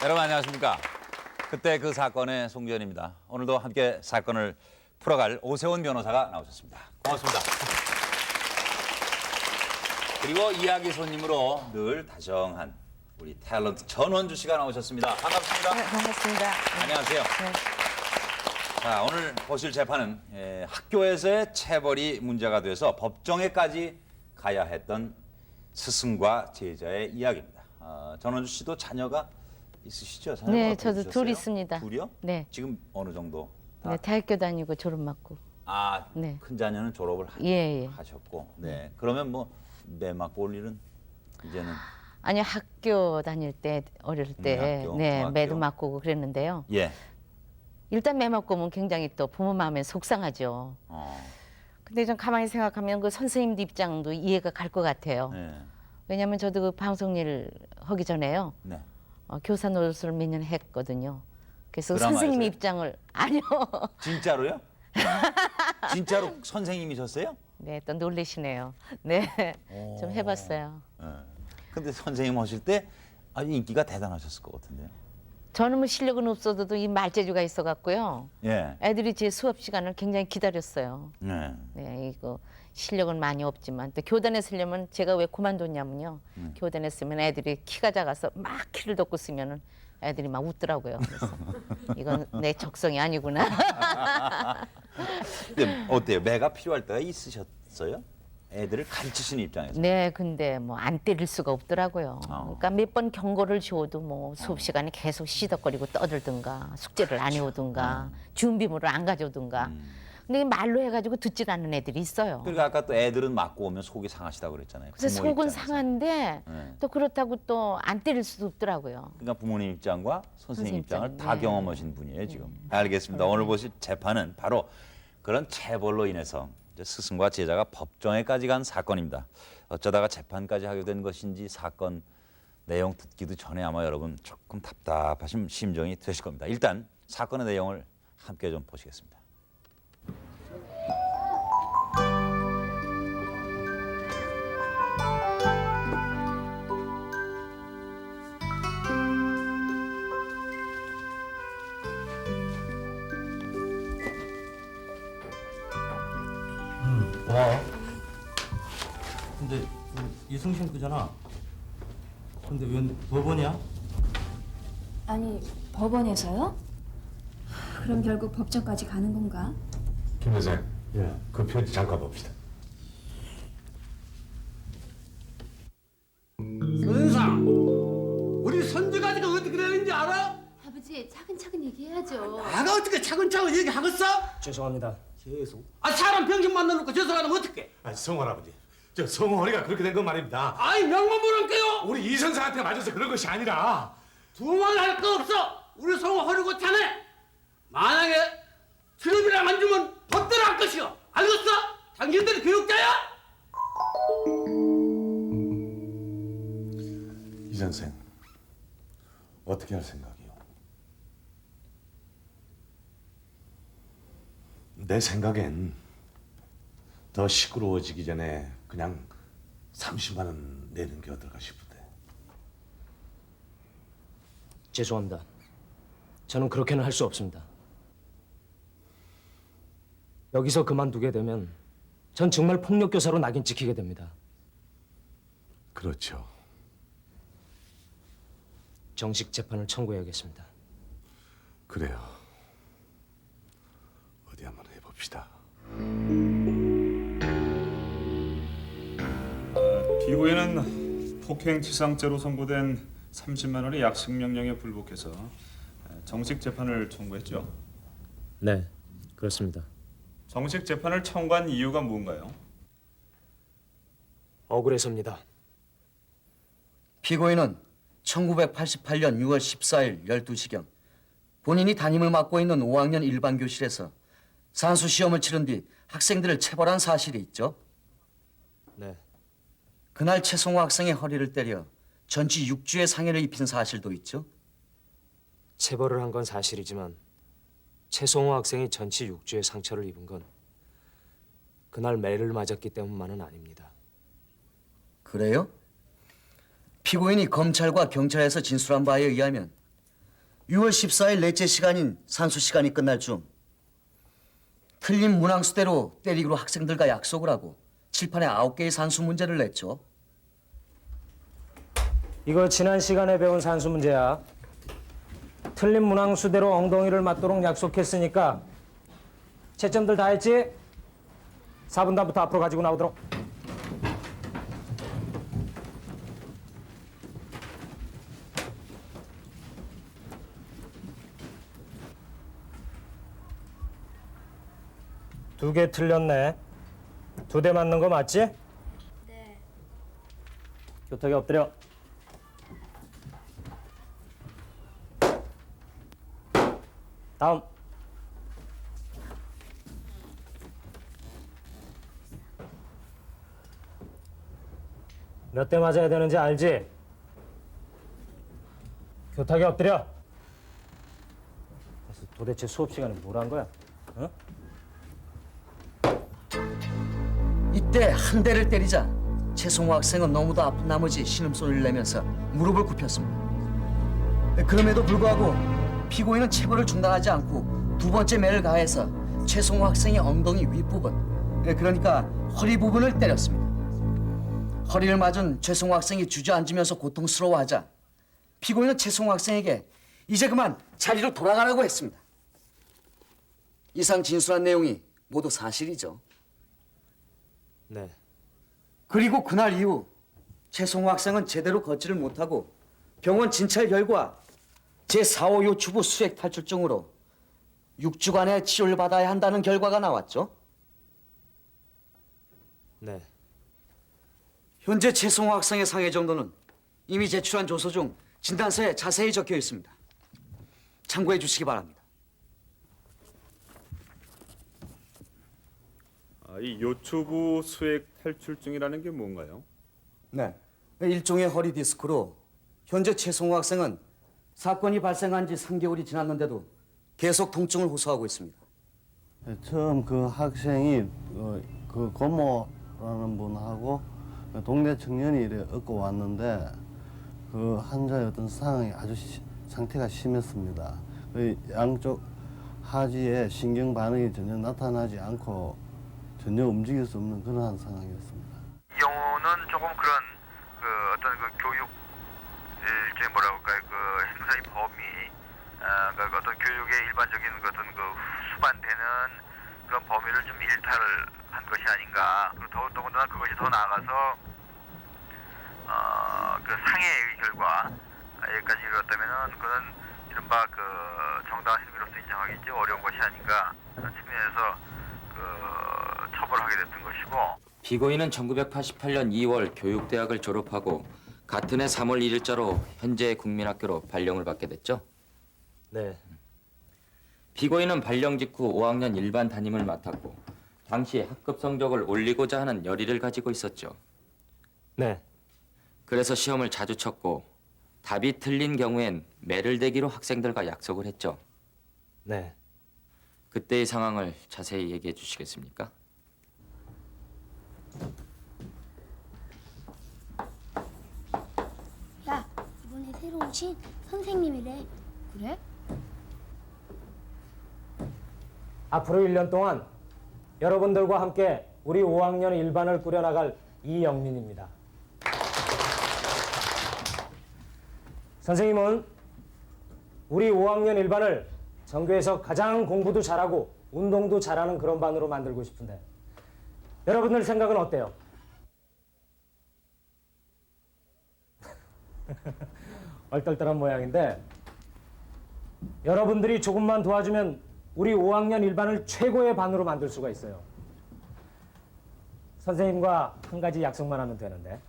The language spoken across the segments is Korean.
여러분 안녕하십니까. 그때 그 사건의 송지현입니다. 오늘도 함께 사건을 풀어갈 오세훈 변호사가 나오셨습니다. 고맙습니다. 그리고 이야기 손님으로 늘 다정한 우리 탤런트 전원주 씨가 나오셨습니다. 반갑습니다. 네, 반갑습니다. 안녕하세요. 네. 자, 오늘 보실 재판은 학교에서의 체벌이 문제가 돼서 법정에까지 가야 했던 스승과 제자의 이야기입니다. 전원주 씨도 자녀가 있으시죠? 자녀가 네, 어떻게 저도 되셨어요? 둘 있습니다. 둘이요? 네. 지금 어느 정도? 네, 대학교 다니고 졸업 맞고. 네. 큰 자녀는 졸업을 예. 하셨고, 네. 그러면 뭐 매 맞고 올 일은 이제는 아니 학교 다닐 때 어릴 때 학교, 네, 중학교. 매도 맞고 오고 그랬는데요. 예. 일단 매 맞고 오면 굉장히 또 부모 마음에 속상하죠. 근데 좀 가만히 생각하면 그 선생님들 입장도 이해가 갈 것 같아요. 네. 왜냐하면 저도 그 방송 일 하기 전에요. 네. 교사 노릇을 몇 년 했거든요. 그래서 드라마에서요? 선생님 입장을 아니요. 진짜로요? 진짜로 선생님이셨어요? 네, 또 놀라시네요. 네, 좀 해봤어요. 네. 근데 선생님 하실 때 아주 인기가 대단하셨을 것 같은데요. 저는 뭐 실력은 없어도 이 말재주가 있어갖고요. 예. 애들이 제 수업 시간을 굉장히 기다렸어요. 네. 네, 이거 실력은 많이 없지만 또 교단에 쓰려면 제가 왜 그만뒀냐면요. 교단에 쓰면 애들이 키가 작아서 막 키를 덮고 쓰면은 애들이 막 웃더라고요. 그래서 이건 내 적성이 아니구나. 근데 어때요? 매가 필요할 때가 있으셨어요? 애들을 가르치시는 입장에서. 네, 근데 뭐 안 때릴 수가 없더라고요. 그러니까 몇 번 경고를 줘도 뭐 수업 시간에 계속 시덕거리고 떠들든가 숙제를 안 해오든가 준비물을 안 가져오든가. 근데 말로 해가지고 듣질 않는 애들이 있어요. 그러니까 아까 또 애들은 맞고 오면 속이 상하시다고 그랬잖아요. 그래서 부모 속은 입장에서. 상한데 네. 또 그렇다고 또 안 때릴 수도 없더라고요. 그러니까 부모님 입장과 선생님 선생님 입장을 입장, 다 네. 경험하신 분이에요 지금. 알겠습니다. 오늘 보실 재판은 바로 그런 체벌로 인해서 이제 스승과 제자가 법정에까지 간 사건입니다. 어쩌다가 재판까지 하게 된 것인지 사건 내용 듣기도 전에 아마 여러분 조금 답답하신 심정이 되실 겁니다. 일단 사건의 내용을 함께 좀 보시겠습니다. 고마워. 근데 이승신 그잖아. 근데 웬 법원이야? 아니, 법원에서요? 그럼 결국 법정까지 가는 건가? 김 선생, 예. 그 편지 잠깐 봅시다. 선상, 우리 손주가 지금 어떻게 되는지 알아? 아버지 차근차근 얘기해야죠. 내가 어떻게 차근차근 얘기하겠어? 죄송합니다. 계속. 사람 병신 만나놓고 죄송하면 어떡해? 아니, 성호 할아버지. 저 성호 허리가 그렇게 된 건 말입니다. 아이 명문 모를게요. 우리 이 선생한테 맞아서 그런 것이 아니라. 두말 할 거 없어. 우리 성우 허리고 차네. 만약에 트럼이랑 안 주면 법대로 할 것이오. 알겠어? 당신들이 교육자야? 이 선생, 어떻게 할 생각이요? 내 생각엔 더 시끄러워지기 전에 그냥 30만 원 내는 게 어떨까 싶은데. 죄송합니다. 저는 그렇게는 할 수 없습니다. 여기서 그만두게 되면 전 정말 폭력교사로 낙인 찍히게 됩니다. 그렇죠. 정식 재판을 청구해야겠습니다. 그래요. 어디 한번 해봅시다. 피고인은 폭행치상죄로 선고된 30만 원의 약식 명령에 불복해서 정식 재판을 청구했죠. 네, 그렇습니다. 정식 재판을 청구한 이유가 뭔가요? 억울해서입니다. 피고인은 1988년 6월 14일 12시경 본인이 담임을 맡고 있는 5학년 일반 교실에서 산수 시험을 치른 뒤 학생들을 체벌한 사실이 있죠. 네, 그날 최성호 학생의 허리를 때려 전치 6주의 상해를 입힌 사실도 있죠. 체벌을 한 건 사실이지만 최성호 학생이 전치 6주의 상처를 입은 건 그날 매를 맞았기 때문만은 아닙니다. 그래요? 피고인이 검찰과 경찰에서 진술한 바에 의하면 6월 14일 넷째 시간인 산수 시간이 끝날 중 틀린 문항수대로 때리기로 학생들과 약속을 하고 칠판에 9개의 산수 문제를 냈죠. 이거 지난 시간에 배운 산수 문제야. 틀린 문항수대로 엉덩이를 맞도록 약속했으니까 채점들 다 했지? 4분단부터 앞으로 가지고 나오도록. 두 개 틀렸네. 2대 맞는 거 맞지? 네. 교탁에 엎드려. 다음. 몇 대 맞아야 되는지 알지? 교탁에 엎드려. 그래서 도대체 수업 시간에 뭘 한 거야? 어? 이때 한 대를 때리자 최송호 학생은 너무도 아픈 나머지 신음소리를 내면서 무릎을 굽혔습니다. 그럼에도 불구하고 피고인은 체벌을 중단하지 않고 두 번째 매를 가해서 최송호 학생의 엉덩이 윗부분, 그러니까 허리 부분을 때렸습니다. 허리를 맞은 최송호 학생이 주저앉으면서 고통스러워하자 피고인은 최송호 학생에게 이제 그만 자리로 돌아가라고 했습니다. 이상 진술한 내용이 모두 사실이죠. 네. 그리고 그날 이후 최송호 학생은 제대로 걷지를 못하고 병원 진찰 결과 제4호 요추부 수액 탈출증으로 6주간의 치료를 받아야 한다는 결과가 나왔죠. 네. 현재 최송호 학생의 상해 정도는 이미 제출한 조서 중 진단서에 자세히 적혀 있습니다. 참고해 주시기 바랍니다. 이 요추부 수액 탈출증이라는 게 뭔가요? 네. 일종의 허리 디스크로 현재 최송호 학생은 사건이 발생한 지 3개월이 지났는데도 계속 통증을 호소하고 있습니다. 처음 그 학생이 그 고모라는 분하고 동네 청년이 이래 얻고 왔는데 그 환자의 어떤 상황이 아주 상태가 심했습니다. 그 양쪽 하지에 신경 반응이 전혀 나타나지 않고 전혀 움직일 수 없는 그러한 상황이었습니다. 이 경우는 조금 그런 그 어떤 그 교육 일종의 뭐라고 할까요? 그 행사의 범위, 그 어떤 교육의 일반적인 그 어떤 그 수반되는 그런 범위를 좀 일탈을 한 것이 아닌가. 그리고 더군다나 그것이 더 나아가서 그 상해의 결과에까지 이르렀다면은 그는 이른바 그 정당한 행위로서 인정하기 어려운 것이 아닌가 그런 측면에서 처벌하게 됐던 것이고. 피고인은 1988년 2월 교육대학을 졸업하고 같은 해 3월 1일자로 현재 국민학교로 발령을 받게 됐죠. 네. 피고인은 발령 직후 5학년 일반 담임을 맡았고 당시 학급 성적을 올리고자 하는 열의를 가지고 있었죠. 네. 그래서 시험을 자주 쳤고 답이 틀린 경우엔 매를 대기로 학생들과 약속을 했죠. 네. 그때의 상황을 자세히 얘기해 주시겠습니까? 야, 이번에 새로 오신 선생님이래. 그래? 앞으로 1년 동안 여러분들과 함께 우리 5학년 1반을 꾸려나갈 이영민입니다. 선생님은 우리 5학년 1반을 전교에서 가장 공부도 잘하고 운동도 잘하는 그런 반으로 만들고 싶은데 여러분들 생각은 어때요? 얼떨떨한 모양인데 여러분들이 조금만 도와주면 우리 5학년 1반을 최고의 반으로 만들 수가 있어요. 선생님과 한 가지 약속만 하면 되는데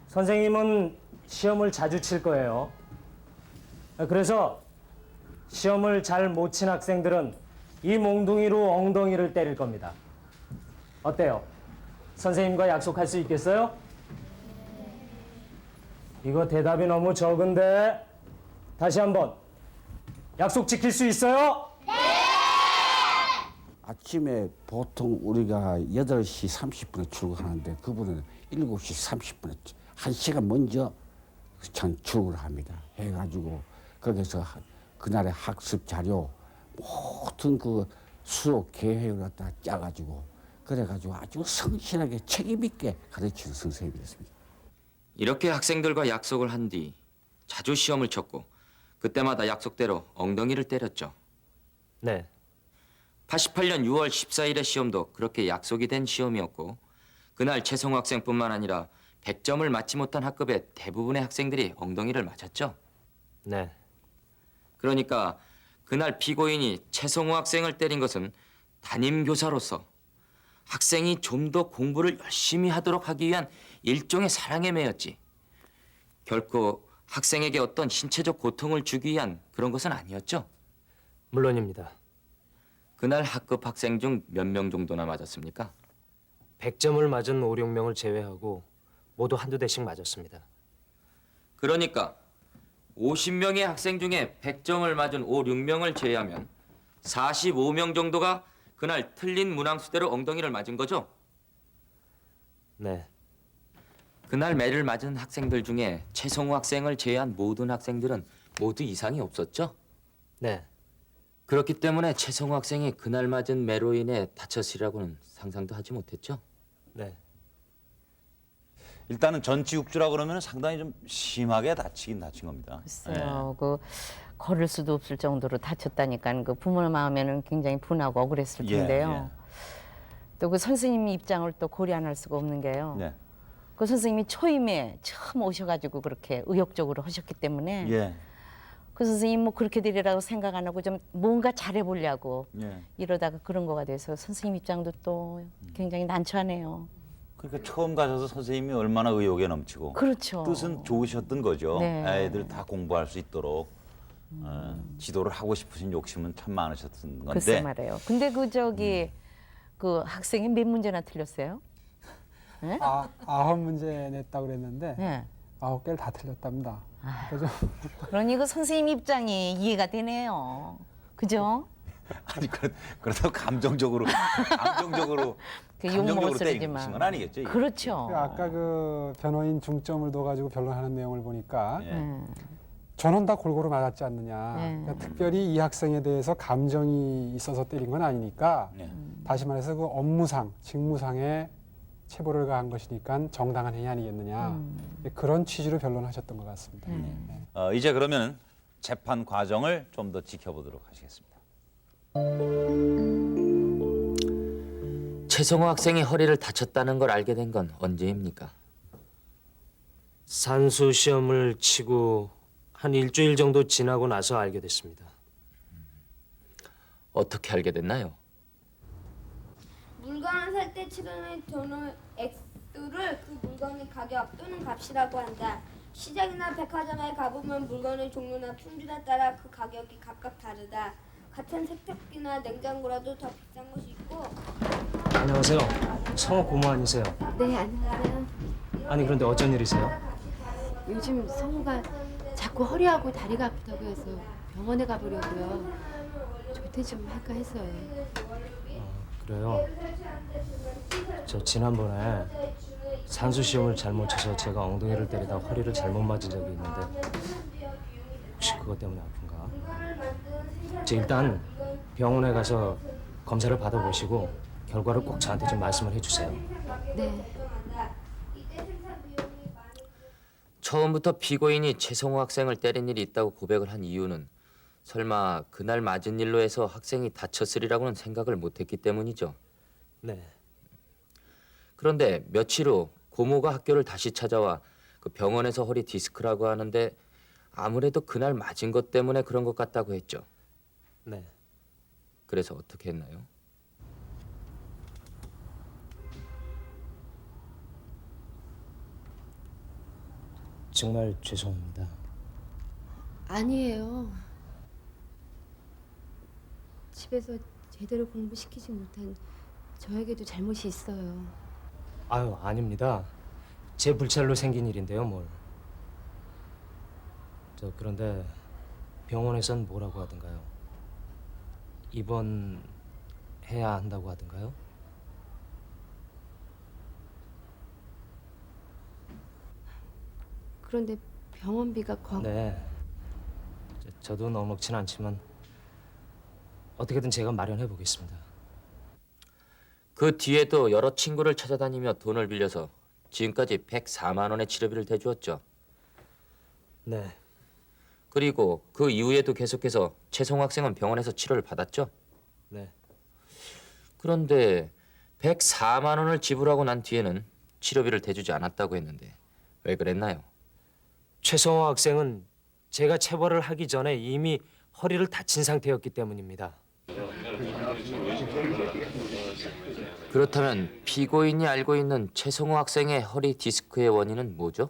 선생님은 시험을 자주 칠 거예요. 그래서 시험을 잘 못 친 학생들은 이 몽둥이로 엉덩이를 때릴 겁니다. 어때요? 선생님과 약속할 수 있겠어요? 이거 대답이 너무 적은데 다시 한번 약속 지킬 수 있어요? 네! 아침에 보통 우리가 8시 30분에 출근하는데 그분은 7시 30분에 1시간 먼저 전출을 합니다. 해가지고 거기서 그날의 학습 자료 모든 그 수업 계획을 갖다 짜가지고 그래가지고 아주 성실하게 책임 있게 가르치는 선생님이었습니다. 이렇게 학생들과 약속을 한 뒤 자주 시험을 쳤고 그때마다 약속대로 엉덩이를 때렸죠. 네. 88년 6월 14일의 시험도 그렇게 약속이 된 시험이었고 그날 최성우 학생뿐만 아니라 100점을 맞지 못한 학급의 대부분의 학생들이 엉덩이를 맞았죠. 네. 그러니까 그날 피고인이 최성우 학생을 때린 것은 담임 교사로서 학생이 좀 더 공부를 열심히 하도록 하기 위한 일종의 사랑의 매였지. 결코 학생에게 어떤 신체적 고통을 주기 위한 그런 것은 아니었죠. 물론입니다. 그날 학급 학생 중 몇 명 정도나 맞았습니까? 100점을 맞은 5, 6명을 제외하고 모두 한두 대씩 맞았습니다. 그러니까 50명의 학생 중에 100점을 맞은 5, 6명을 제외하면 45명 정도가 그날 틀린 문항수대로 엉덩이를 맞은 거죠? 네. 그날 매를 맞은 학생들 중에 최성우 학생을 제외한 모든 학생들은 모두 이상이 없었죠? 네. 그렇기 때문에 최성우 학생이 그날 맞은 매로 인해 다쳤으리라고는 상상도 하지 못했죠? 네. 일단은 전치육주라 그러면 상당히 좀 심하게 다치긴 다친 겁니다. 글쎄요. 그 걸을 수도 없을 정도로 다쳤다니까 그 부모 마음에는 굉장히 분하고 억울했을 예, 텐데요. 또 그 선생님 입장을 또 고려 안 할 수가 없는 게요. 네. 그 선생님이 초임에 처음 오셔가지고 그렇게 의욕적으로 하셨기 때문에 예. 그 선생님 뭐 그렇게 되리라고 생각 안 하고 좀 뭔가 잘해보려고 예. 이러다가 그런 거가 돼서 선생님 입장도 또 굉장히 난처하네요. 그러니까 처음 가셔서 선생님이 얼마나 의욕에 넘치고 그렇죠. 뜻은 좋으셨던 거죠. 네. 아이들 다 공부할 수 있도록 지도를 하고 싶으신 욕심은 참 많으셨던 건데. 글쎄 말이에요. 근데 그 저기 그 학생이 몇 문제나 틀렸어요? 네? 9문제 냈다고 그랬는데 네. 9개를 다 틀렸답니다. 그죠? 그러니 그 선생님 입장이 이해가 되네요. 그죠? 아니 그렇다고 감정적으로 그 욕먹을 때리신 소리지만. 건 아니겠죠? 이게? 그렇죠. 아까 그 변호인 중점을 둬가지고 변론하는 내용을 보니까 예. 전원 다 골고루 맞았지 않느냐. 네. 그러니까 특별히 이 학생에 대해서 감정이 있어서 때린 건 아니니까 네. 다시 말해서 그 업무상, 직무상에 체벌을 가한 것이니까 정당한 행위 아니겠느냐. 그런 취지로 변론하셨던 것 같습니다. 네. 이제 그러면 재판 과정을 좀 더 지켜보도록 하시겠습니다. 최성호 학생이 허리를 다쳤다는 걸 알게 된 건 언제입니까? 산수 시험을 치고 한 일주일 정도 지나고 나서 알게 됐습니다. 어떻게 알게 됐나요? 물건을 살 때 치르는 돈의 액수를 그 물건의 가격 또는 값이라고 한다. 시장이나 백화점에 가보면 물건의 종류나 품질에 따라 그 가격이 각각 다르다. 같은 세탁기나 냉장고라도 더 비싼 것이 있고. 안녕하세요. 성우 고모 아니세요? 네, 안녕하세요. 아니 그런데 어쩐 일이세요? 요즘 성우가 자꾸 허리하고 다리가 아프다고 해서 병원에 가보려고요. 조퇴 좀 할까 해서요. 그래요. 저 지난번에 산수 시험을 잘못 쳐서 제가 엉덩이를 때리다 허리를 잘못 맞은 적이 있는데 혹시 그것 때문에 아픈가? 저 일단 병원에 가서 검사를 받아보시고 결과를 꼭 저한테 좀 말씀을 해주세요. 네. 처음부터 피고인이 최성호 학생을 때린 일이 있다고 고백을 한 이유는 설마 그날 맞은 일로 해서 학생이 다쳤으리라고는 생각을 못했기 때문이죠. 네. 그런데 며칠 후 고모가 학교를 다시 찾아와 그 병원에서 허리 디스크라고 하는데 아무래도 그날 맞은 것 때문에 그런 것 같다고 했죠. 네. 그래서 어떻게 했나요? 정말 죄송합니다. 아니에요. 집에서 제대로 공부시키지 못한 저에게도 잘못이 있어요. 아유, 아닙니다. 제 불찰로 생긴 일인데요, 뭘. 그런데 병원에선 뭐라고 하던가요? 입원해야 한다고 하던가요? 그런데 병원비가 네. 저도 넉넉치는 않지만 어떻게든 제가 마련해 보겠습니다. 그 뒤에도 여러 친구를 찾아다니며 돈을 빌려서 지금까지 104만 원의 치료비를 대주었죠. 네. 그리고 그 이후에도 계속해서 최성호 학생은 병원에서 치료를 받았죠. 네. 그런데 104만 원을 지불하고 난 뒤에는 치료비를 대주지 않았다고 했는데 왜 그랬나요? 최성호 학생은 제가 체벌을 하기 전에 이미 허리를 다친 상태였기 때문입니다. 그렇다면 피고인이 알고 있는 최성호 학생의 허리 디스크의 원인은 뭐죠?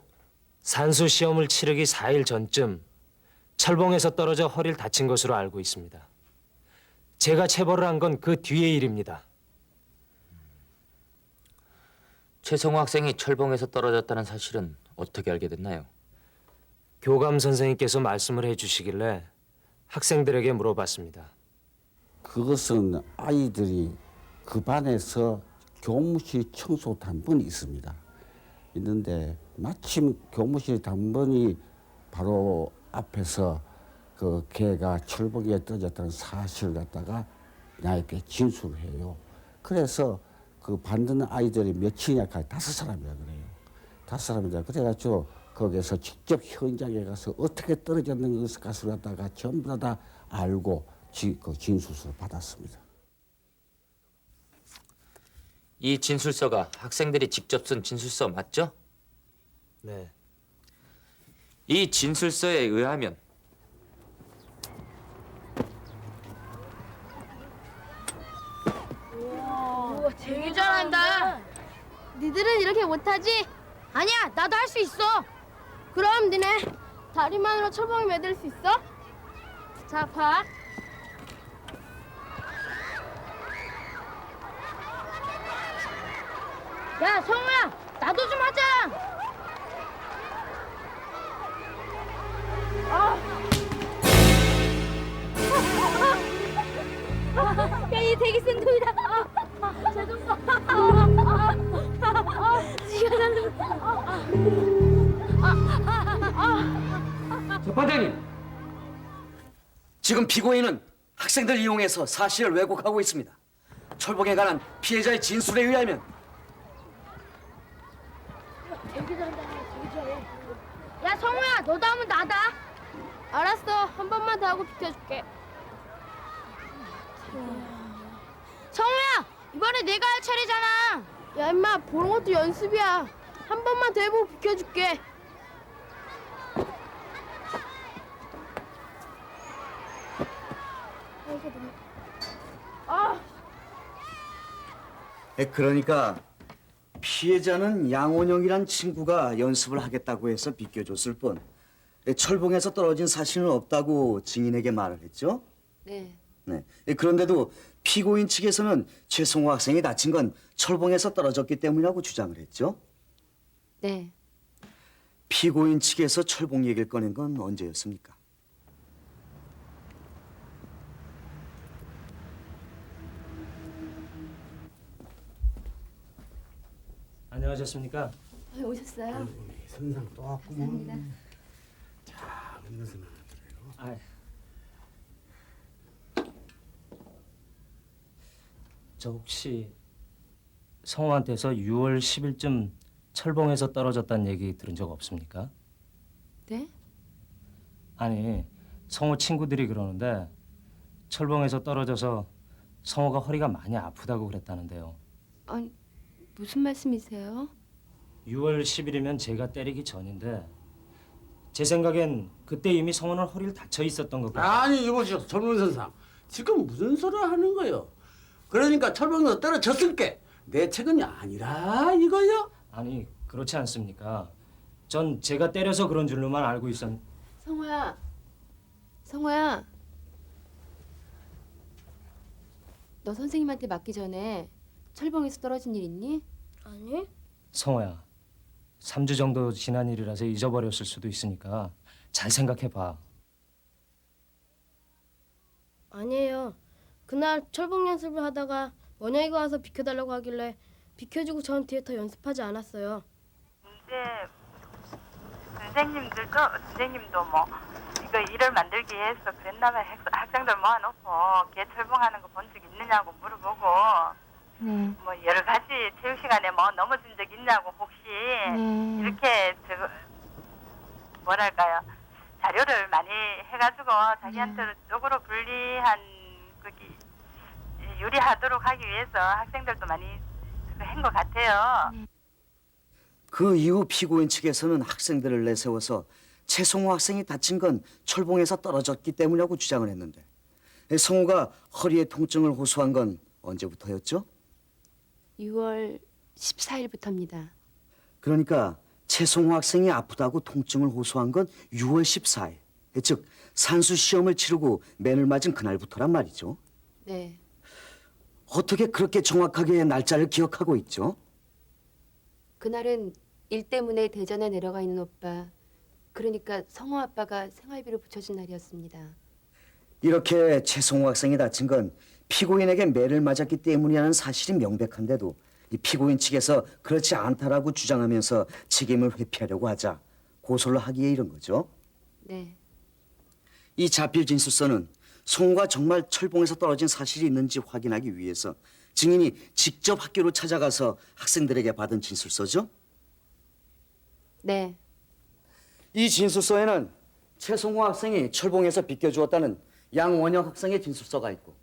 산수 시험을 치르기 4일 전쯤 철봉에서 떨어져 허리를 다친 것으로 알고 있습니다. 제가 체벌을 한 건 그 뒤의 일입니다. 최성호 학생이 철봉에서 떨어졌다는 사실은 어떻게 알게 됐나요? 교감 선생님께서 말씀을 해주시길래 학생들에게 물어봤습니다. 그것은 아이들이 그 반에서 교무실 청소 단번이 있습니다. 있는데 마침 교무실 단번이 바로 앞에서 그 걔가 철봉에 떨어졌다는 사실을 갖다가 나에게 진술을 해요. 그래서 그 반드는 아이들이 몇이냐, 5사람이라 그래요. 5사람이다. 그래가지고 거기서 직접 현장에 가서 어떻게 떨어졌는 것을 갖다가 전부 다 알고 그 진술서를 받았습니다. 이 진술서가 학생들이 직접 쓴 진술서 맞죠? 네. 이 진술서에 의하면 우와, 되게 잘한다. 니들은 이렇게 못하지? 아니야, 나도 할 수 있어. 그럼 니네 다리만으로 철봉에 매들 수 있어? 자, 봐. 야, 성우야, 나도 좀 하자. 야, 얘 되게 센 돈이다. 제동 봐. 지가 재판장님, 지금 피고인은 학생들 이용해서 사실을 왜곡하고 있습니다. 철봉에 관한 피해자의 진술에 의하면 되게 잘한다. 되게 잘해. 야, 성우야, 너도 하면 나다. 알았어, 한 번만 더 하고 비켜줄게. 성우야, 이번에 내가 할 차례잖아. 야, 임마, 보는 것도 연습이야. 한 번만 더 해보고 비켜줄게. 그러니까 피해자는 양원영이란 친구가 연습을 하겠다고 해서 비켜줬을 뿐 철봉에서 떨어진 사실은 없다고 증인에게 말을 했죠? 네. 네. 그런데도 피고인 측에서는 최성호 학생이 다친 건 철봉에서 떨어졌기 때문이라고 주장을 했죠? 네. 피고인 측에서 철봉 얘기를 꺼낸 건 언제였습니까? 안녕하셨습니까? 오셨어요? 선상 또 왔구먼. 감사합니다. 자, 이것은 아, 저 혹시 성우한테서 6월 10일쯤 철봉에서 떨어졌다는 얘기 들은 적 없습니까? 네? 아니, 성우 친구들이 그러는데 철봉에서 떨어져서 성우가 허리가 많이 아프다고 그랬다는데요. 아니, 무슨 말씀이세요? 6월 10일이면 제가 때리기 전인데 제 생각엔 그때 이미 성우는 허리를 다쳐 있었던 것 같아요. 아니 이보시오 젊은 선상 지금 무슨 소리 하는 거요? 그러니까 철봉에서 떨어졌을 게 내 책임이 아니라 이거요? 아니, 그렇지 않습니까? 전 제가 때려서 그런 줄로만 알고 있었... 성호야. 성호야. 너 선생님한테 맞기 전에 철봉에서 떨어진 일 있니? 아니? 성호야, 3주 정도 지난 일이라서 잊어버렸을 수도 있으니까 잘 생각해봐. 아니에요. 그날 철봉 연습을 하다가 원영이가 와서 비켜달라고 하길래 비켜주고 전 뒤에 더 연습하지 않았어요. 이제 선생님도 뭐 이거 일을 만들기 위해서 그랬나봐 학생들 모아놓고 개 철봉하는 거 본 적 있느냐고 물어보고 뭐 여러 가지 체육 시간에 뭐 넘어진 적 있냐고 혹시 이렇게 뭐랄까요 자료를 많이 해가지고 자기한테 쪽으로 불리한 거기 유리하도록 하기 위해서 학생들도 많이 한 것 같아요. 그 이후 피고인 측에서는 학생들을 내세워서 최성호 학생이 다친 건 철봉에서 떨어졌기 때문이라고 주장을 했는데 성호가 허리에 통증을 호소한 건 언제부터였죠? 6월 14일부터입니다. 그러니까 최성호 학생이 아프다고 통증을 호소한 건 6월 14일. 즉 산수 시험을 치르고 맨을 맞은 그날부터란 말이죠. 네. 어떻게 그렇게 정확하게 날짜를 기억하고 있죠? 그날은 일 때문에 대전에 내려가 있는 오빠, 그러니까 성호 아빠가 생활비로 붙여준 날이었습니다. 이렇게 최성호 학생이 다친 건 피고인에게 매를 맞았기 때문이라는 사실이 명백한데도 이 피고인 측에서 그렇지 않다라고 주장하면서 책임을 회피하려고 하자 고소를 하기에 이른 거죠. 네. 이 자필 진술서는 성호가 정말 철봉에서 떨어진 사실이 있는지 확인하기 위해서 증인이 직접 학교로 찾아가서 학생들에게 받은 진술서죠? 네. 이 진술서에는 최성호 학생이 철봉에서 비껴주었다는 양원영 학생의 진술서가 있고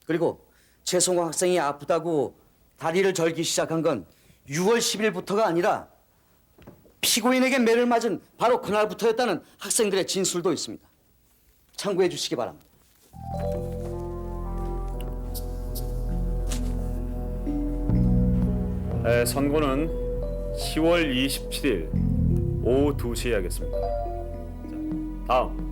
그리고 최성호 학생이 아프다고 다리를 절기 시작한 건 6월 10일부터가 아니라 피고인에게 매를 맞은 바로 그날부터였다는 학생들의 진술도 있습니다. 참고해 주시기 바랍니다. 선고는 10월 27일 오후 2시에 하겠습니다. 자, 다음.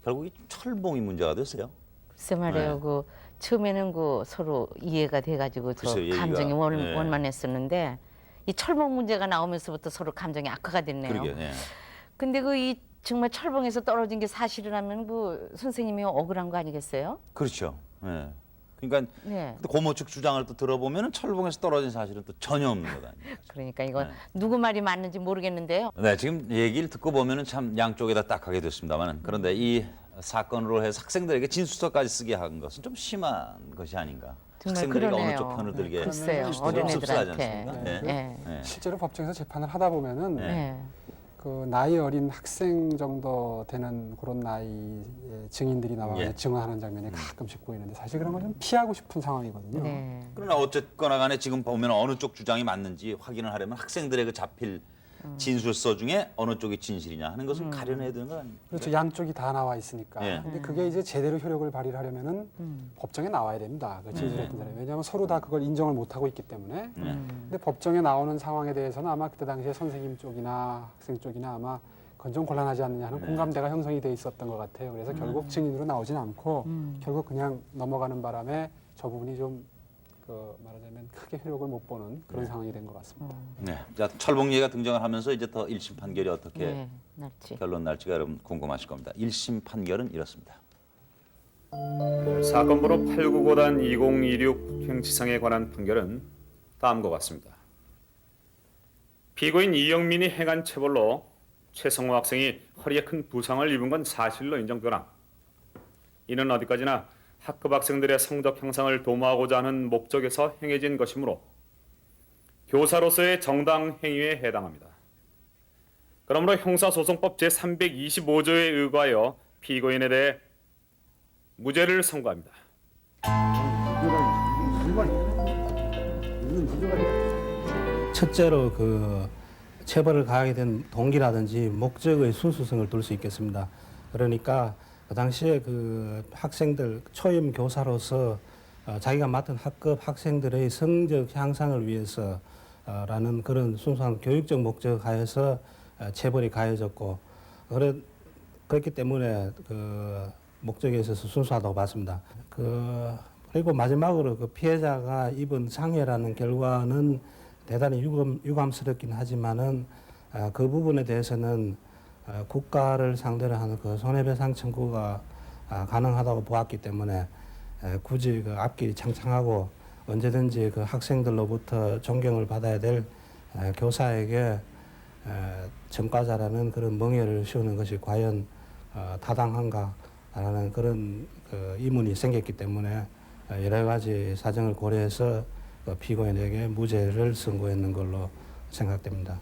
결국 이 철봉이 문제가 됐어요. 글쎄 말이에요. 네. 그 처음에는 그 서로 이해가 돼가지고 저 글쎄요, 얘기가. 감정이 네. 원만했었는데 이 철봉 문제가 나오면서부터 서로 감정이 악화가 됐네요. 그러게. 네. 근데 그 이 정말 철봉에서 떨어진 게 사실이라면 그 선생님이 억울한 거 아니겠어요? 그렇죠. 네. 그러니까 네. 근데 고모 측 주장을 또 들어보면 철봉에서 떨어진 사실은 또 전혀 없는 것 아니에요. 그러니까 이건 누구 말이 맞는지 모르겠는데요. 네, 지금 얘기를 듣고 보면은 참 양쪽에다 딱하게 됐습니다만 그런데 이 사건으로 해서 학생들에게 진술서까지 쓰게 한 것은 좀 심한 것이 아닌가. 정말 학생들에게 그러네요. 어느 쪽 편을 들게 글쎄요, 좀 씁쓸하지 어린애들한테. 않습니까? 네. 네. 실제로 법정에서 재판을 하다 보면은 네. 그 나이 어린 학생 정도 되는 그런 나이의 증인들이 나와서 예. 증언하는 장면이 가끔씩 보이는데 사실 그런 걸 좀 피하고 싶은 상황이거든요. 네. 그러나 어쨌거나 간에 지금 보면 어느 쪽 주장이 맞는지 확인을 하려면 학생들의 그 자필 진술서 중에 어느 쪽이 진실이냐 하는 것을 가려내야 되는 거 아닙니까? 그렇죠. 양쪽이 다 나와 있으니까. 예. 근데 그게 이제 제대로 효력을 발휘를 하려면은 법정에 나와야 됩니다. 그 진술했던 사람이. 왜냐하면 서로 다 그걸 인정을 못 하고 있기 때문에. 근데 법정에 나오는 상황에 대해서는 아마 그때 당시에 선생님 쪽이나 학생 쪽이나 아마 그건 좀 곤란하지 않느냐 하는 공감대가 형성이 돼 있었던 것 같아요. 그래서 결국 증인으로 나오진 않고 결국 그냥 넘어가는 바람에 저 부분이 좀 그 말하자면 크게 효력을 못 보는 그런 상황이 된 것 같습니다. 네. 자, 철봉 얘기가 등장을 하면서 이제 더 1심 판결이 어떻게 네, 날지. 결론 날지가 여러분 궁금하실 겁니다. 1심 판결은 이렇습니다. 사건 번호 899단 2026 행치상에 관한 판결은 다음과 같습니다. 피고인 이영민이 행한 체벌로 최성호 학생이 허리에 큰 부상을 입은 건 사실로 인정되거나 이는 어디까지나 학급 학생들의 성적 향상을 도모하고자 하는 목적에서 행해진 것이므로 교사로서의 정당 행위에 해당합니다. 그러므로 형사소송법 제325조에 의거하여 피고인에 대해 무죄를 선고합니다. 첫째로 그 체벌을 가하게 된 동기라든지 목적의 순수성을 둘 수 있겠습니다. 그러니까 그 당시에 그 학생들 초임 교사로서 자기가 맡은 학급 학생들의 성적 향상을 위해서 라는 그런 순수한 교육적 목적 하에서 체벌이 가해졌고 그렇기 때문에 그 목적에 있어서 순수하다고 봤습니다. 그리고 마지막으로 그 피해자가 입은 상해라는 결과는 대단히 유감스럽긴 하지만은 그 부분에 대해서는 국가를 상대로 하는 그 손해배상 청구가 가능하다고 보았기 때문에 굳이 그 앞길이 창창하고 언제든지 그 학생들로부터 존경을 받아야 될 교사에게 전과자라는 그런 멍해를 씌우는 것이 과연 타당한가라는 그런 의문이 생겼기 때문에 여러 가지 사정을 고려해서 피고인에게 무죄를 선고했는 걸로 생각됩니다.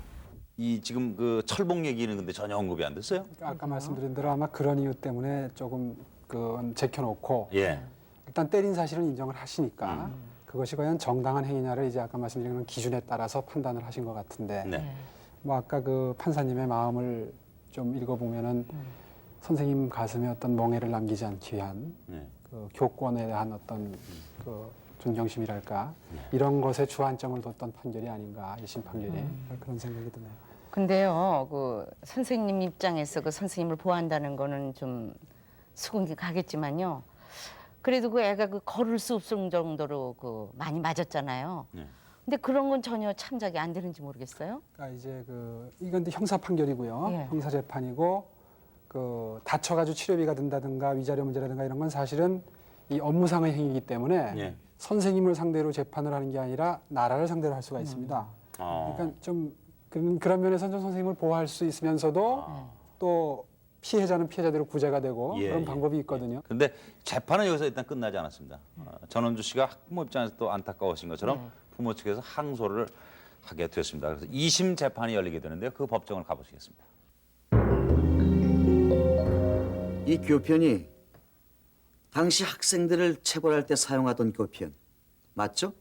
이 지금 그 철봉 얘기는 근데 전혀 언급이 안 됐어요? 아까 말씀드린 대로 아마 그런 이유 때문에 조금 제켜놓고 예. 일단 때린 사실은 인정을 하시니까 그것이 과연 정당한 행위냐를 이제 아까 말씀드린 기준에 따라서 판단을 하신 것 같은데 네. 뭐 아까 그 판사님의 마음을 좀 읽어보면은 선생님 가슴에 어떤 멍해를 남기지 않기 위한 그 교권에 대한 어떤 그 존경심이랄까 이런 것에 주안점을 뒀던 판결이 아닌가 1심 판결이 그런 생각이 드네요. 근데요, 그 선생님 입장에서 그 선생님을 보호한다는 거는 좀 수긍이 가겠지만요. 그래도 그 애가 그 걸을 수 없을 정도로 그 많이 맞았잖아요. 근데 그런 건 전혀 참작이 안 되는지 모르겠어요. 그러니까 이제 이건 형사 판결이고요. 예. 형사 재판이고 다쳐가지고 치료비가 든다든가 위자료 문제라든가 이런 건 사실은 이 업무상의 행위이기 때문에 선생님을 상대로 재판을 하는 게 아니라 나라를 상대로 할 수가 있습니다. 그러니까 좀 그런 면에서는 좀 선생님을 보호할 수 있으면서도 또 피해자는 피해자대로 구제가 되고 그런 방법이 있거든요. 그런데 재판은 여기서 일단 끝나지 않았습니다. 전원주 씨가 학부모 입장에서 또 안타까우신 것처럼 부모 측에서 항소를 하게 됐습니다. 그래서 2심 재판이 열리게 되는데요. 그 법정을 가보시겠습니다. 이 교편이 당시 학생들을 체벌할 때 사용하던 교편 맞죠?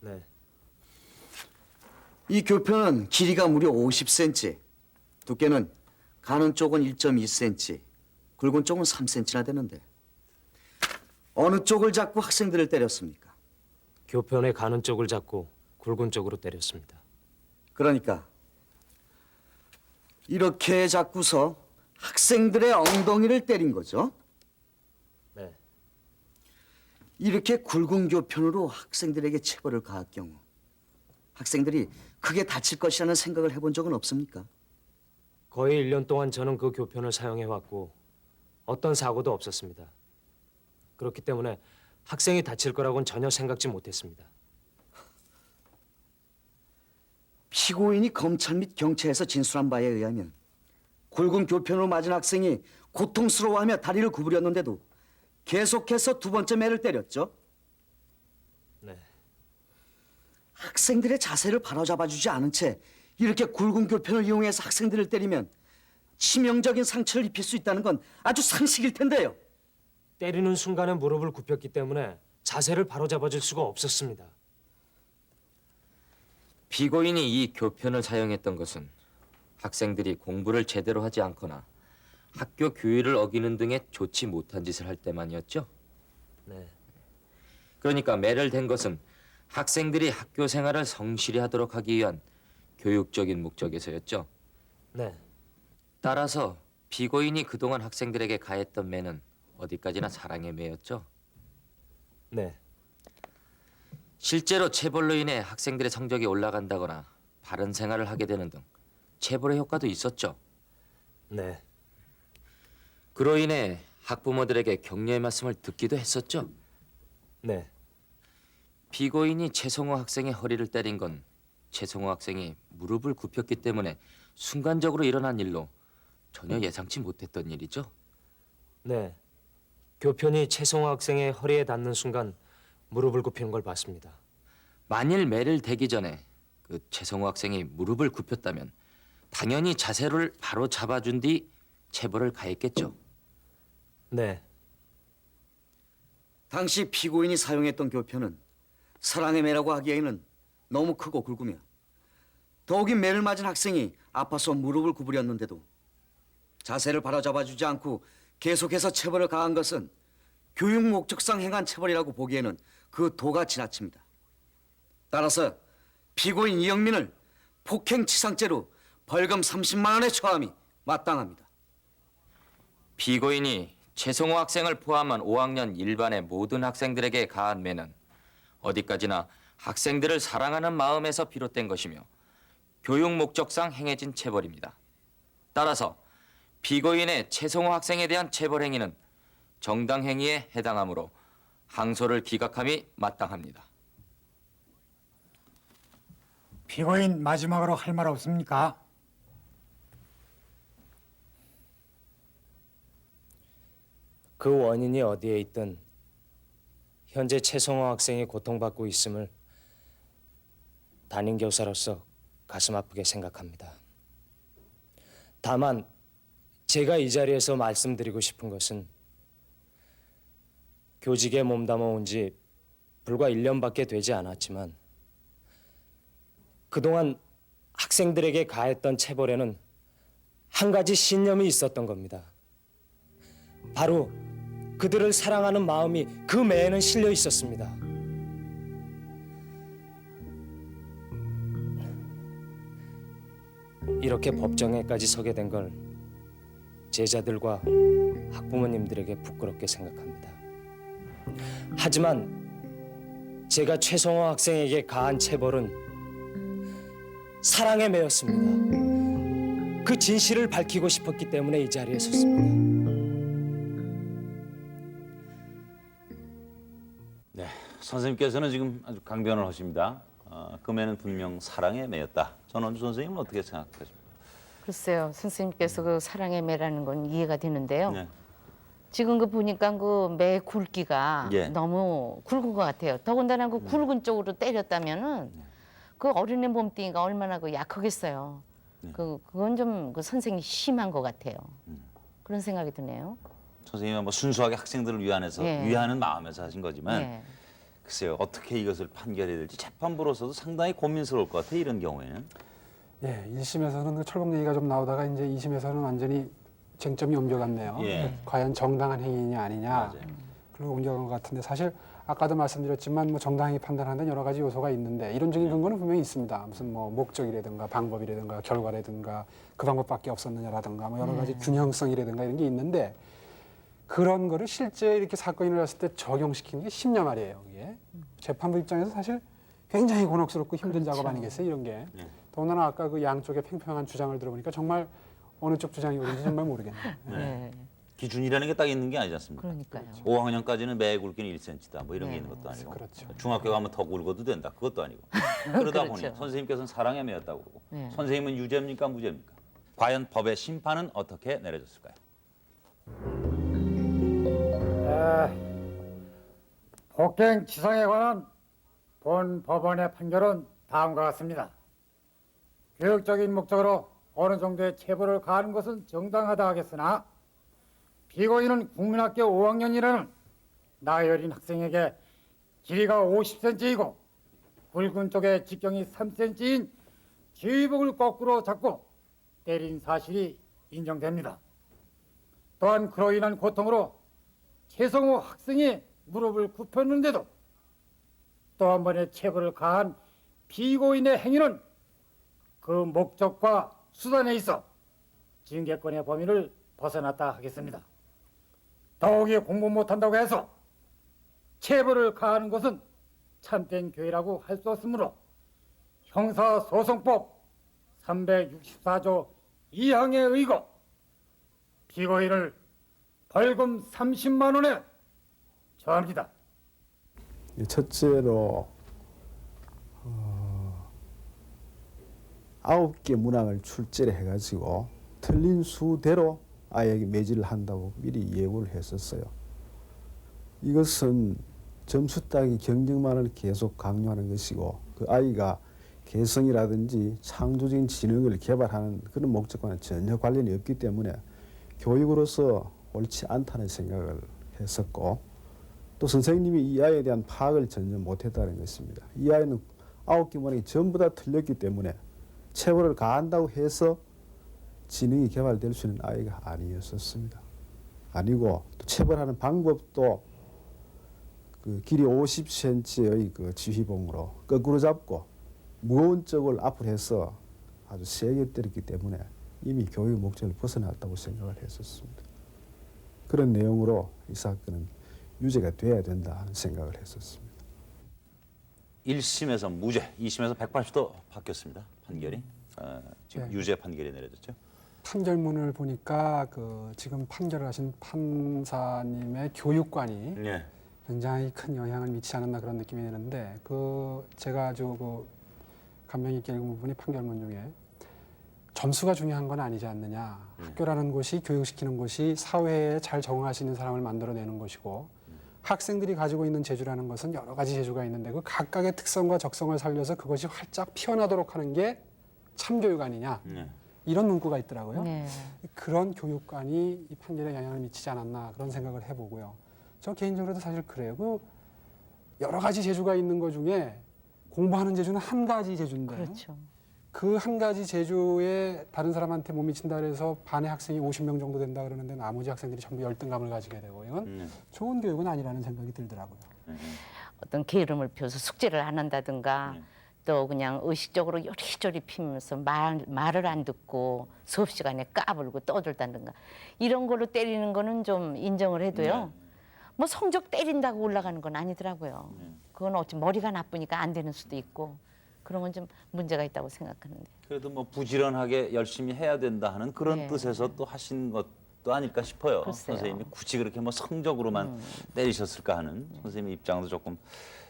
네. 이 교편은 길이가 무려 50cm, 두께는 가는 쪽은 1.2cm, 굵은 쪽은 3cm나 되는데 어느 쪽을 잡고 학생들을 때렸습니까? 교편의 가는 쪽을 잡고 굵은 쪽으로 때렸습니다. 그러니까 이렇게 잡고서 학생들의 엉덩이를 때린 거죠? 네. 이렇게 굵은 교편으로 학생들에게 체벌을 가할 경우 학생들이 크게 다칠 것이라는 생각을 해본 적은 없습니까? 거의 1년 동안 저는 그 교편을 사용해왔고 어떤 사고도 없었습니다. 그렇기 때문에 학생이 다칠 거라고는 전혀 생각지 못했습니다. 피고인이 검찰 및 경찰에서 진술한 바에 의하면 굵은 교편으로 맞은 학생이 고통스러워하며 다리를 구부렸는데도 계속해서 두 번째 매를 때렸죠? 네. 학생들의 자세를 바로잡아주지 않은 채 이렇게 굵은 교편을 이용해서 학생들을 때리면 치명적인 상처를 입힐 수 있다는 건 아주 상식일 텐데요. 때리는 순간에 무릎을 굽혔기 때문에 자세를 바로잡아줄 수가 없었습니다. 피고인이 이 교편을 사용했던 것은 학생들이 공부를 제대로 하지 않거나 학교 규율을 어기는 등의 좋지 못한 짓을 할 때만이었죠. 네. 그러니까 매를 댄 것은 학생들이 학교 생활을 성실히 하도록 하기 위한 교육적인 목적에서였죠. 네. 따라서 피고인이 그동안 학생들에게 가했던 매는 어디까지나 사랑의 매였죠. 네. 실제로 체벌로 인해 학생들의 성적이 올라간다거나 바른 생활을 하게 되는 등 체벌의 효과도 있었죠. 네. 그로 인해 학부모들에게 격려의 말씀을 듣기도 했었죠. 네. 피고인이 최성호 학생의 허리를 때린 건 최성호 학생이 무릎을 굽혔기 때문에 순간적으로 일어난 일로 전혀 예상치 못했던 일이죠. 네. 교편이 최성호 학생의 허리에 닿는 순간 무릎을 굽히는 걸 봤습니다. 만일 매를 대기 전에 그 최성호 학생이 무릎을 굽혔다면 당연히 자세를 바로 잡아준 뒤 체벌을 가했겠죠. 네. 당시 피고인이 사용했던 교편은 사랑의 매라고 하기에는 너무 크고 굵으며 더욱이 매를 맞은 학생이 아파서 무릎을 구부렸는데도 자세를 바로잡아주지 않고 계속해서 체벌을 가한 것은 교육 목적상 행한 체벌이라고 보기에는 그 도가 지나칩니다. 따라서 피고인 이영민을 폭행치상죄로 벌금 30만 원에 처함이 마땅합니다. 피고인이 최성호 학생을 포함한 5학년 일반의 모든 학생들에게 가한 매는 어디까지나 학생들을 사랑하는 마음에서 비롯된 것이며 교육 목적상 행해진 체벌입니다. 따라서 피고인의 최성호 학생에 대한 체벌 행위는 정당 행위에 해당하므로 항소를 기각함이 마땅합니다. 피고인 마지막으로 할 말 없습니까? 그 원인이 어디에 있든 현재 최성호 학생이 고통받고 있음을 담임 교사로서 가슴 아프게 생각합니다. 다만 제가 이 자리에서 말씀드리고 싶은 것은 교직에 몸담아 온 지 불과 1년밖에 되지 않았지만 그동안 학생들에게 가했던 체벌에는 한 가지 신념이 있었던 겁니다. 바로 그들을 사랑하는 마음이 그 매에는 실려 있었습니다. 이렇게 법정에까지 서게 된 걸 제자들과 학부모님들에게 부끄럽게 생각합니다. 하지만 제가 최성호 학생에게 가한 체벌은 사랑에 매였습니다. 그 진실을 밝히고 싶었기 때문에 이 자리에 섰습니다. 네, 선생님께서는 지금 아주 강변을 하십니다. 금에는 분명 사랑에 매였다. 전원주 선생님은 어떻게 생각하십니까? 글쎄요, 선생님께서 그 사랑의 매라는 건 이해가 되는데요. 네. 지금 그 보니까 그 매 굵기가 예. 너무 굵은 것 같아요. 더군다나 그 굵은 쪽으로 때렸다면은 그 어린애 몸뚱이가 얼마나 그 약하겠어요. 그건 좀 그 선생이 심한 것 같아요. 그런 생각이 드네요. 선생님은 뭐 순수하게 학생들을 위안해서 예. 위하는 마음에서 하신 거지만 예. 글쎄요, 어떻게 이것을 판결해야 될지 재판부로서도 상당히 고민스러울 것 같아요. 이런 경우에는. 예, 1심에서는 그 철범 얘기가 좀 나오다가 이제 2심에서는 완전히 쟁점이 옮겨갔네요. 예. 과연 정당한 행위냐 아니냐. 그리고 옮겨간 것 같은데 사실 아까도 말씀드렸지만 뭐 정당하게 판단하는 여러 가지 요소가 있는데 이론적인 근거는 분명히 있습니다. 무슨 뭐 목적이라든가 방법이라든가 결과라든가 그 방법밖에 없었느냐라든가 뭐 여러 가지 균형성이라든가 이런 게 있는데 그런 거를 실제 이렇게 사건이 일어났을 때 적용시키는 게 쉽냐 말이에요. 이게 재판부 입장에서 사실 굉장히 곤혹스럽고 힘든 작업 아니겠어요, 이런 게. 더군다나 아까 그 양쪽의 팽팽한 주장을 들어보니까 정말 어느 쪽 주장이 옳은지 정말 모르겠네요. 네. 기준이라는 게 딱 있는 게 아니지 않습니까? 그러니까요. 5학년까지는 매 굵기는 1cm다. 뭐 이런 게 있는 것도 아니고. 그렇죠. 중학교 가면 더 굵어도 된다. 그것도 아니고. 그러다 그렇죠. 보니 선생님께서는 사랑에 매였다고 그러고 네. 선생님은 유죄입니까 무죄입니까? 과연 법의 심판은 어떻게 내려졌을까요? 폭행 치상에 관한 본 법원의 판결은 다음과 같습니다. 교육적인 목적으로 어느 정도의 체벌을 가하는 것은 정당하다 하겠으나 피고인은 국민학교 5학년이라는 나이 어린 학생에게 길이가 50cm이고 굵은 쪽에 직경이 3cm인 지휘복을 거꾸로 잡고 때린 사실이 인정됩니다. 또한 그로 인한 고통으로 최성호 학생이 무릎을 굽혔는데도 또 한 번의 체벌을 가한 피고인의 행위는 그 목적과 수단에 있어 징계권의 범위를 벗어났다 하겠습니다. 더욱이 공부 못한다고 해서 체벌을 가하는 것은 참된 교회라고 할 수 없으므로 형사소송법 364조 2항에 의거 피고인을 벌금 30만 원에 처합니다. 첫째로 9개 문항을 출제를 해가지고 틀린 수대로 아이에게 매질을 한다고 미리 예고를 했었어요. 이것은 점수 따기 경쟁만을 계속 강요하는 것이고 그 아이가 개성이라든지 창조적인 지능을 개발하는 그런 목적과는 전혀 관련이 없기 때문에 교육으로서 옳지 않다는 생각을 했었고 또 선생님이 이 아이에 대한 파악을 전혀 못했다는 것입니다. 이 아이는 9개 문항이 전부 다 틀렸기 때문에 체벌을 가한다고 해서 지능이 개발될 수 있는 아이가 아니었었습니다. 아니고 또 체벌하는 방법도 그 길이 50cm의 그 지휘봉으로 거꾸로 잡고 무거운 쪽을 앞으로 해서 아주 세게 때렸기 때문에 이미 교육 목적을 벗어났다고 생각을 했었습니다. 그런 내용으로 이 사건은 유죄가 돼야 된다 하는 생각을 했었습니다. 1심에서 무죄, 2심에서 180도 바뀌었습니다. 판결이. 지금 네. 유죄 판결이 내려졌죠. 판결문을 보니까 그 지금 판결을 하신 판사님의 교육관이 네. 굉장히 큰 영향을 미치지 않았나 그런 느낌이 드는데 그 제가 아주 그 감명 있게 읽은 부분이 판결문 중에 점수가 중요한 건 아니지 않느냐. 학교라는 곳이 교육시키는 곳이 사회에 잘 적응할 수 있는 사람을 만들어내는 것이고 학생들이 가지고 있는 재주라는 것은 여러 가지 재주가 있는데 그 각각의 특성과 적성을 살려서 그것이 활짝 피어나도록 하는 게 참교육 아니냐. 이런 문구가 있더라고요. 네. 그런 교육관이 이 판결에 영향을 미치지 않았나 그런 생각을 해보고요. 저 개인적으로도 사실 그래요. 그 여러 가지 재주가 있는 것 중에 공부하는 재주는 한 가지 재주인데 그렇죠. 그 한 가지 재주에 다른 사람한테 못 미친다 그래서 반의 학생이 50명 정도 된다 그러는데 나머지 학생들이 전부 열등감을 가지게 되고 이건 좋은 교육은 아니라는 생각이 들더라고요. 어떤 게으름을 펴서 숙제를 안 한다든가 또 그냥 의식적으로 요리조리 피면서 말을 안 듣고 수업 시간에 까불고 떠들다든가 이런 걸로 때리는 거는 좀 인정을 해도요. 뭐 성적 때린다고 올라가는 건 아니더라고요. 그건 어찌 머리가 나쁘니까 안 되는 수도 있고 그런 건 좀 문제가 있다고 생각하는데. 그래도 뭐 부지런하게 열심히 해야 된다 하는 그런 네. 뜻에서 또 하신 것도 아닐까 싶어요. 글쎄요. 선생님이 굳이 그렇게 뭐 성적으로만 때리셨을까 하는 선생님 입장도 조금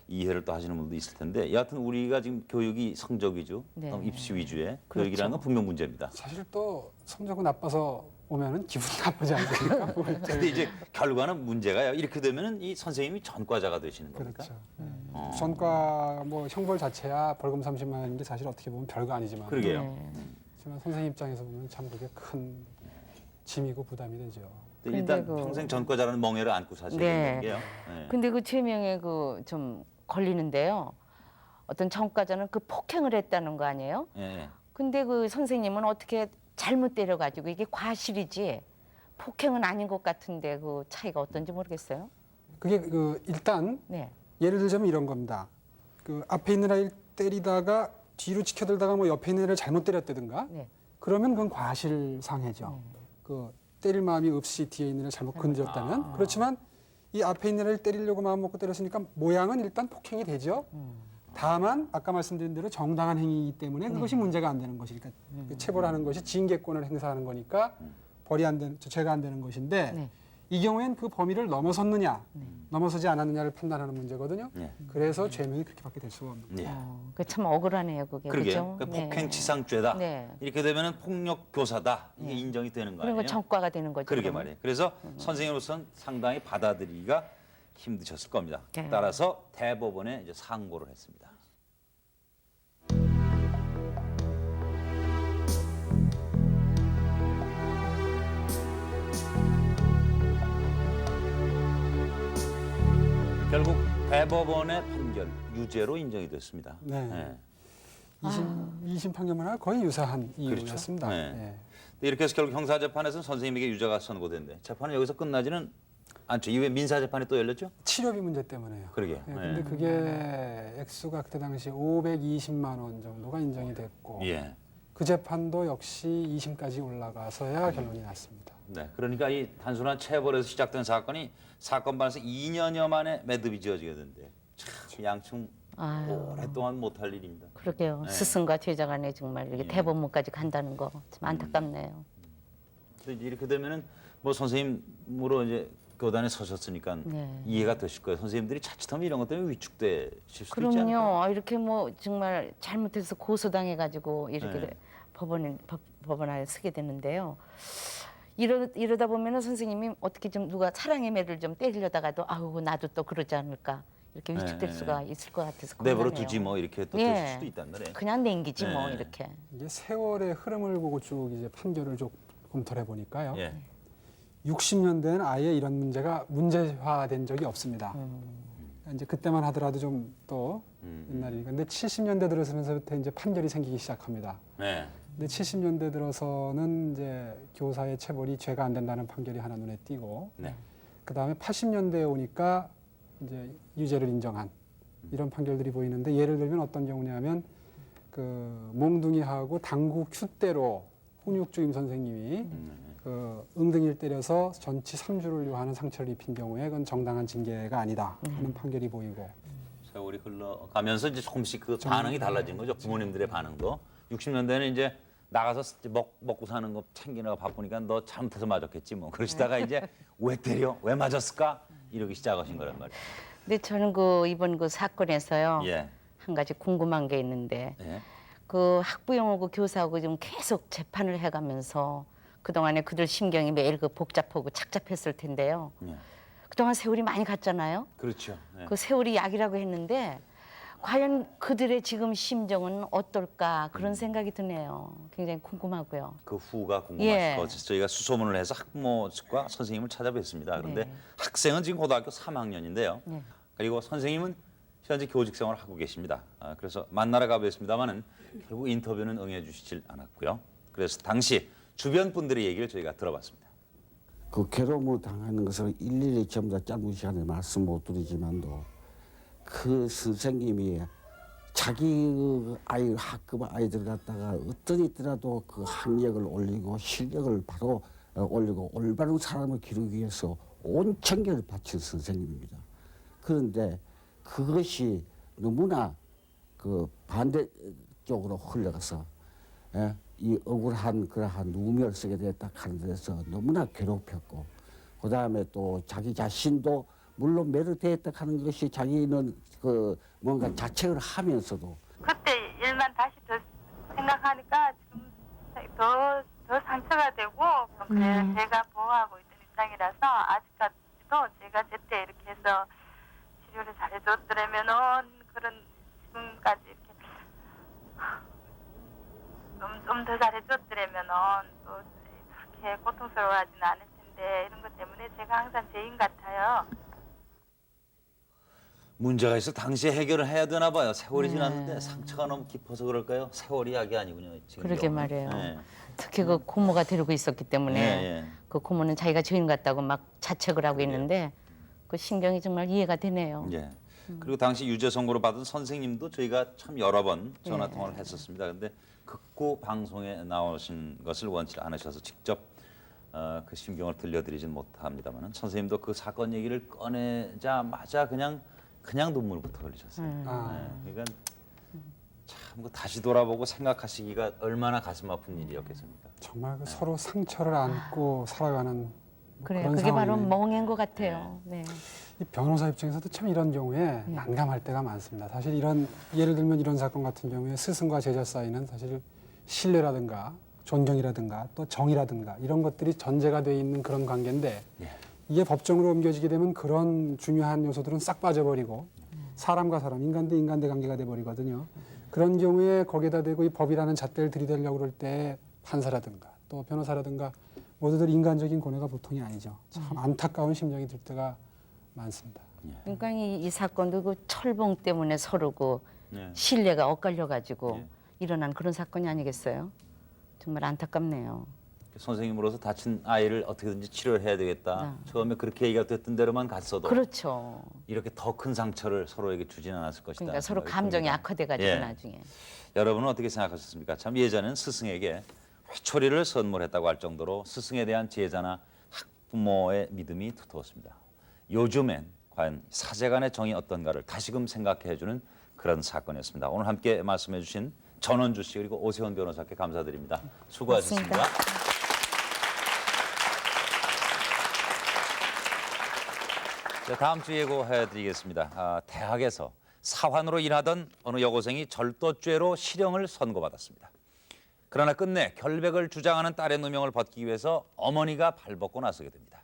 이해를 또 하시는 분도 있을 텐데 여하튼 우리가 지금 교육이 성적 위주, 네. 입시 위주의 그렇죠. 교육이라는 건 분명 문제입니다. 사실 또 성적은 나빠서 오면은 기분 나쁘지 않습니까? 근데 이제 결과는 문제가요. 이렇게 되면은 이 선생님이 전과자가 되시는 겁니까? 그렇죠. 전과 뭐 형벌 자체야 벌금 30만 원인데 사실 어떻게 보면 별거 아니지만. 그러게요. 하지만 선생님 입장에서 보면 참 그게 큰 짐이고 부담이 되죠. 근데 일단 근데 평생 전과자라는 멍해를 안고 사셔야 네. 되는 게요. 네. 근데 그 죄명에 그 좀 걸리는데요. 어떤 전과자는 그 폭행을 했다는 거 아니에요? 예. 근데 그 선생님은 어떻게 잘못 때려가지고 이게 과실이지 폭행은 아닌 것 같은데 그 차이가 어떤지 모르겠어요. 그게 그 일단 네. 예를 들자면 이런 겁니다. 그 앞에 있는 아이를 때리다가 뒤로 치켜들다가 뭐 옆에 있는 애를 잘못 때렸다든가 네. 그러면 그건 과실상해죠. 그 때릴 마음이 없이 뒤에 있는 애를 잘못 건드렸다면 그렇지만 이 앞에 있는 애를 때리려고 마음 먹고 때렸으니까 모양은 일단 폭행이 되죠. 다만 아까 말씀드린 대로 정당한 행위이기 때문에 그것이 문제가 안 되는 것이니까 그 체벌하는 것이 징계권을 행사하는 거니까 벌이 안 되는 죄가 안 되는 것인데 이 경우엔 그 범위를 넘어섰느냐 넘어서지 않았느냐를 판단하는 문제거든요. 그래서 죄명이 그렇게 받게 될 수가 없는 거예요. 그 참 억울하네요, 그게. 그러게요. 그죠? 그러니까 폭행치상죄다. 네. 이렇게 되면은 폭력 교사다. 이게 인정이 되는 거 그런 아니에요? 거 전과가 되는 거죠. 그러게 그러면. 말이에요. 그래서 선생님으로서는 상당히 받아들이기가 힘드셨을 겁니다. 네. 따라서 대법원에 이제 상고를 했습니다. 결국 대법원의 판결 유죄로 인정이 됐습니다. 네. 2심 판결문과 거의 유사한 이유였습니다. 그렇죠. 네. 네. 근데 이렇게 해서 결국 형사재판에서는 선생님에게 유죄가 선고됐는데 재판은 여기서 끝나지는 않죠. 이후에 민사재판이 또 열렸죠? 치료비 문제 때문에요. 그러게요. 네, 근데 그게 액수가 그때 당시 520만 원 정도가 인정이 됐고 예. 그 재판도 역시 2심까지 올라가서야 결론이 났습니다. 네, 그러니까 이 단순한 체벌에서 시작된 사건이 사건 발생 2년여 만에 매듭이 지어지게 된대. 참 양측 오랫동안 못할 일입니다. 그러게요. 네. 스승과 제자 간에 정말 이렇게 예. 대법원까지 간다는 거 참 안타깝네요. 근데 이제 이렇게 되면은 뭐 선생님으로 이제 교단에 서셨으니까 네. 이해가 되실 거예요. 선생님들이 자칫하면 이런 것 때문에 위축되실 수도 있지 않을까? 그럼요. 이렇게 뭐 정말 잘못해서 고소당해가지고 이렇게 네. 법원에 서게 되는데요. 이러다 보면은 선생님이 어떻게 좀 누가 사랑의 매를 좀 때리려다가도 아우 나도 또 그러지 않을까 이렇게 위축될 네. 수가 있을 것 같아서 내버려 겁나네요. 두지 뭐 이렇게 또 예. 되실 수도 있단 말이에요. 그냥 냉기지 뭐 네. 이렇게. 이게 세월의 흐름을 보고 쭉 이제 판결을 좀 검토해 보니까요. 예. 60년대는 아예 이런 문제가 문제화된 적이 없습니다. 이제 그때만 하더라도 좀 또 옛날이니까. 근데 70년대 들어서면서부터 이제 판결이 생기기 시작합니다. 네. 근데 70년대 들어서는 이제 교사의 체벌이 죄가 안 된다는 판결이 하나 눈에 띄고, 네. 그 다음에 80년대에 오니까 이제 유죄를 인정한 이런 판결들이 보이는데 예를 들면 어떤 경우냐면 그 몽둥이하고 당구 큐대로 훈육주임 선생님이 그 응등이를 때려서 전치 3주를 요하는 상처를 입힌 경우에 그건 정당한 징계가 아니다 하는 판결이 보이고 세월이 흘러가면서 이제 조금씩 그 반응이 달라진 거죠. 부모님들의 반응도. 60년대는 이제 나가서 먹고 사는 거 챙기느라 바쁘니까 너 잘못해서 맞았겠지 뭐. 그러시다가 이제 왜 때려? 왜 맞았을까? 이러기 시작하신 거란 말이에요. 근데 저는 이번 그 사건에서요. 예. 한 가지 궁금한 게 있는데 예. 그 학부형하고 교사하고 좀 계속 재판을 해가면서 그동안에 그들 심경이 매일 그 복잡하고 착잡했을 텐데요. 그동안 세월이 많이 갔잖아요. 그렇죠. 네. 그 세월이 약이라고 했는데 과연 그들의 지금 심정은 어떨까 그런 생각이 드네요. 굉장히 궁금하고요. 그 후가 궁금하실 예. 것 같아서 저희가 수소문을 해서 학부모과 선생님을 찾아뵀습니다. 그런데 네. 학생은 지금 고등학교 3학년인데요. 네. 그리고 선생님은 현재 교직 생활을 하고 계십니다. 그래서 만나러 가보겠습니다만은 결국 인터뷰는 응해 주시질 않았고요. 그래서 당시 주변 분들의 얘기를 저희가 들어봤습니다. 그 괴로움을 당하는 것을 일일이 전부 다 짧은 시간에 말씀 못 드리지만도 그 선생님이 자기 그 아이 학급 아이들 갖다가 어떤 있더라도 그 학력을 올리고 실력을 바로 올리고 올바른 사람을 기르기 위해서 온 청결을 바친 선생님입니다. 그런데 그것이 너무나 그 반대쪽으로 흘러가서 이 억울한 그러한 누명을 쓰게 됐다 하는 데서 너무나 괴롭혔고 그 다음에 또 자기 자신도 물론 메르트했다 하는 것이 자기는 그 뭔가 자책을 하면서도 그때 일만 다시 더 생각하니까 지금 더 상처가 되고 그래서 제가 보호하고 있는 입장이라서 아직까지도 제가 제때 이렇게 해서 치료를 잘해줬더라면은 그런 지금까지 이렇게 좀 더 잘해줬더라면은 또 그렇게 고통스러워하지는 않을 텐데 이런 것 때문에 제가 항상 죄인 같아요. 문제가 있어 당시에 해결을 해야 되나 봐요. 세월이 지났는데 상처가 너무 깊어서 그럴까요? 세월이 약이 아니군요. 지금 그러게 경우는. 말이에요. 네. 특히 그 고모가 데리고 있었기 때문에 예. 그 고모는 자기가 죄인 같다고 막 자책을 하고 있는데 그 신경이 정말 이해가 되네요. 예. 그리고 당시 유죄 선고를 받은 선생님도 저희가 참 여러 번 전화 통화를 했었습니다. 그런데 극구 방송에 나오신 것을 원치 않으셔서 직접 그 심경을 들려드리진 못합니다만 선생님도 그 사건 얘기를 꺼내자마자 그냥 눈물부터 흘리셨어요. 네. 그러니까 참 다시 돌아보고 생각하시기가 얼마나 가슴 아픈 일이었겠습니까? 정말 그 서로 상처를 안고 살아가는 그래요. 그런 그게 바로 상황이네요. 멍해인 것 같아요. 네. 이 변호사 입장에서도 참 이런 경우에 난감할 때가 많습니다. 사실 이런 예를 들면 이런 사건 같은 경우에 스승과 제자 사이는 사실 신뢰라든가 존경이라든가 또 정의라든가 이런 것들이 전제가 돼 있는 그런 관계인데 이게 법정으로 옮겨지게 되면 그런 중요한 요소들은 싹 빠져버리고 사람과 사람, 인간 대 인간 대 관계가 돼버리거든요. 그런 경우에 거기에다 대고 이 법이라는 잣대를 들이대려고 그럴 때 판사라든가 또 변호사라든가 모두들 인간적인 고뇌가 보통이 아니죠. 참 안타까운 심정이 들 때가 많습니다. 그러니까 이 사건도 그 철봉 때문에 서로 네. 신뢰가 엇갈려 가지고 일어난 그런 사건이 아니겠어요? 정말 안타깝네요. 선생님으로서 다친 아이를 어떻게든지 치료를 해야 되겠다. 처음에 그렇게 얘기가 됐던 대로만 갔어도 그렇죠. 이렇게 더 큰 상처를 서로에게 주지는 않았을 것이다. 그러니까 서로 생각이 감정이 듭니다. 악화돼 가지고 예. 나중에. 여러분은 어떻게 생각하셨습니까? 참 예전에는 스승에게 회초리를 선물했다고 할 정도로 스승에 대한 제자나 학부모의 믿음이 두터웠습니다. 요즘엔 과연 사제간의 정이 어떤가를 다시금 생각해주는 그런 사건이었습니다. 오늘 함께 말씀해주신 전원주 씨 그리고 오세훈 변호사께 감사드립니다. 수고하셨습니다. 고맙습니다. 자, 다음 주 예고해드리겠습니다. 대학에서 사환으로 일하던 어느 여고생이 절도죄로 실형을 선고받았습니다. 그러나 끝내 결백을 주장하는 딸의 누명을 벗기기 위해서 어머니가 발벗고 나서게 됩니다.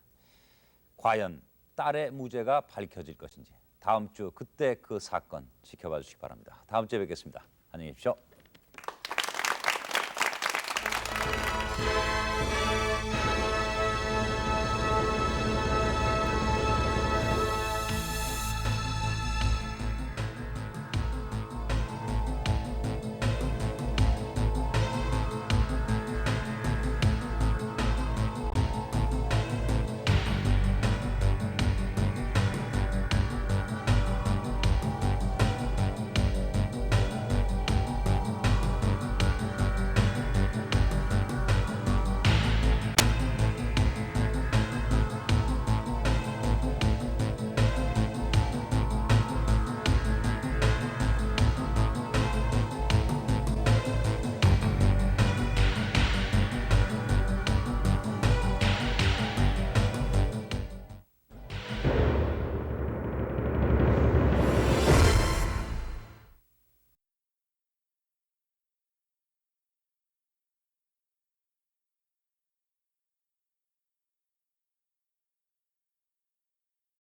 과연 딸의 무죄가 밝혀질 것인지 다음 주 그때 그 사건 지켜봐 주시기 바랍니다. 다음 주에 뵙겠습니다. 안녕히 계십시오.